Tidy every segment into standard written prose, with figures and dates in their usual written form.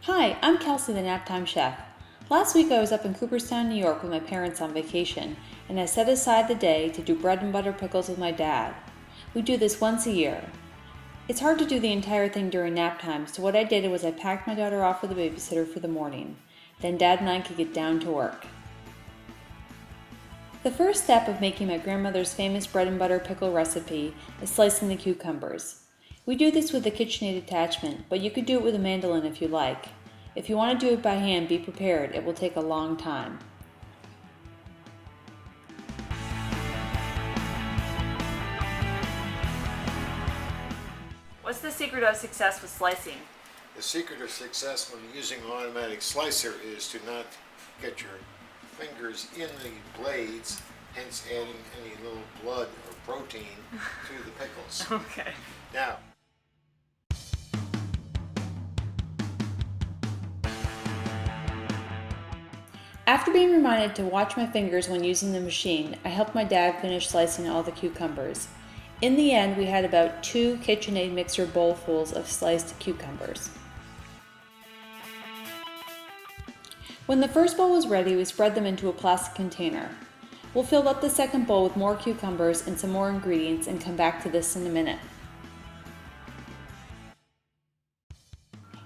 Hi, I'm Kelsey, the Naptime chef. Last week I was up in Cooperstown, New York with my parents on vacation, and I set aside the day to do bread and butter pickles with my dad. We do this once a year. It's hard to do the entire thing during nap time, so what I did was I packed my daughter off with the babysitter for the morning. Then Dad and I could get down to work. The first step of making my grandmother's famous bread and butter pickle recipe is slicing the cucumbers. We do this with a KitchenAid attachment, but you could do it with a mandolin if you like. If you want to do it by hand, be prepared. It will take a long time. What's the secret of success with slicing? The secret of success when using an automatic slicer is to not get your fingers in the blades, hence adding any little blood or protein to the pickles. Okay. Now, After being reminded to watch my fingers when using the machine, I helped my dad finish slicing all the cucumbers. In the end, we had about 2 KitchenAid mixer bowlfuls of sliced cucumbers. When the first bowl was ready, we spread them into a plastic container. We'll fill up the second bowl with more cucumbers and some more ingredients and come back to this in a minute.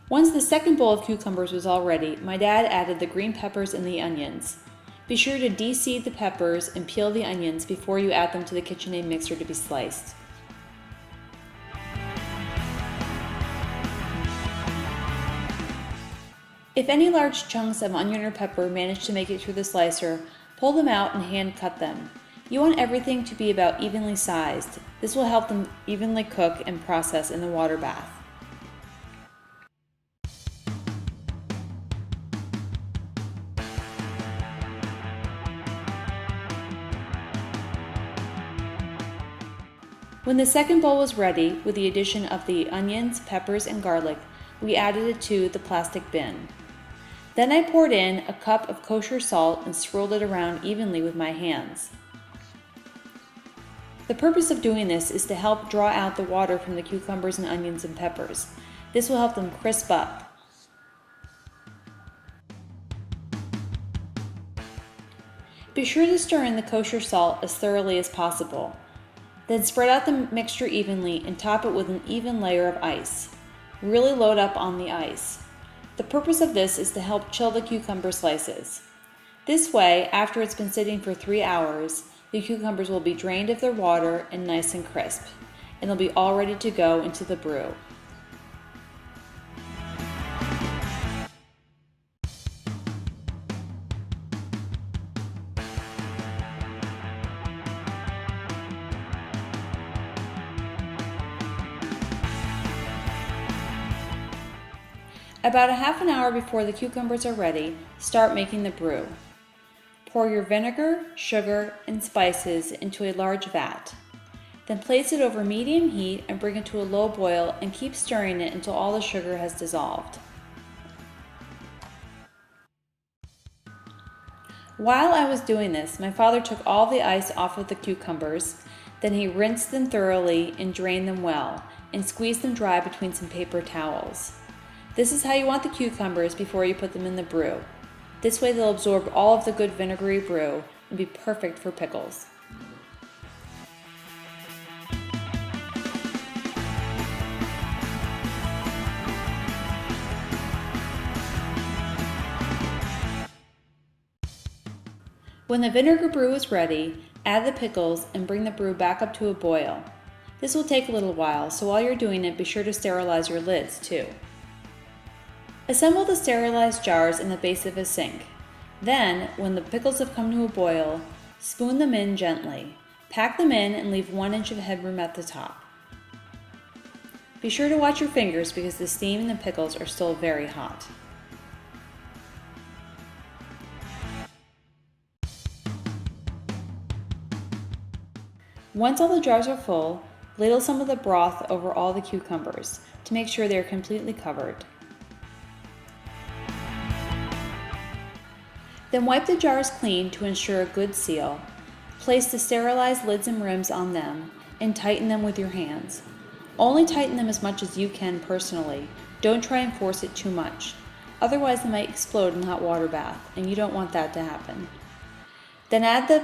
Once the second bowl of cucumbers was all ready, my dad added the green peppers and the onions. Be sure to de-seed the peppers and peel the onions before you add them to the KitchenAid mixer to be sliced. If any large chunks of onion or pepper manage to make it through the slicer, pull them out and hand cut them. You want everything to be about evenly sized. This will help them evenly cook and process in the water bath. When the second bowl was ready, with the addition of the onions, peppers, and garlic, we added it to the plastic bin. Then I poured in a cup of kosher salt and swirled it around evenly with my hands. The purpose of doing this is to help draw out the water from the cucumbers and onions and peppers. This will help them crisp up. Be sure to stir in the kosher salt as thoroughly as possible. Then spread out the mixture evenly and top it with an even layer of ice. Really load up on the ice. The purpose of this is to help chill the cucumber slices. This way, after it's been sitting for 3 hours, the cucumbers will be drained of their water and nice and crisp, and they'll be all ready to go into the brew. About a half an hour before the cucumbers are ready, start making the brew. Pour your vinegar, sugar, and spices into a large vat. Then place it over medium heat and bring it to a low boil and keep stirring it until all the sugar has dissolved. While I was doing this, my father took all the ice off of the cucumbers, then he rinsed them thoroughly and drained them well, and squeezed them dry between some paper towels. This is how you want the cucumbers before you put them in the brew. This way they'll absorb all of the good vinegary brew and be perfect for pickles. When the vinegar brew is ready, add the pickles and bring the brew back up to a boil. This will take a little while, so while you're doing it, be sure to sterilize your lids too. Assemble the sterilized jars in the base of a sink. Then, when the pickles have come to a boil, spoon them in gently. Pack them in and leave 1 inch of headroom at the top. Be sure to watch your fingers because the steam in the pickles are still very hot. Once all the jars are full, ladle some of the broth over all the cucumbers to make sure they are completely covered. Then wipe the jars clean to ensure a good seal. Place the sterilized lids and rims on them and tighten them with your hands. Only tighten them as much as you can personally. Don't try and force it too much. otherwise they might explode in the hot water bath, and you don't want that to happen. Then add the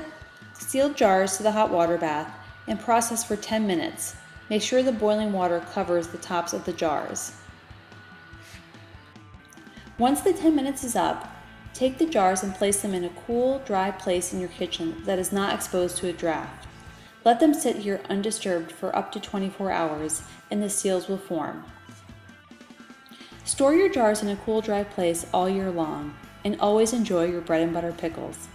sealed jars to the hot water bath and process for 10 minutes. Make sure the boiling water covers the tops of the jars. Once the 10 minutes is up, take the jars and place them in a cool, dry place in your kitchen that is not exposed to a draft. Let them sit here undisturbed for up to 24 hours and the seals will form. Store your jars in a cool, dry place all year long and always enjoy your bread and butter pickles.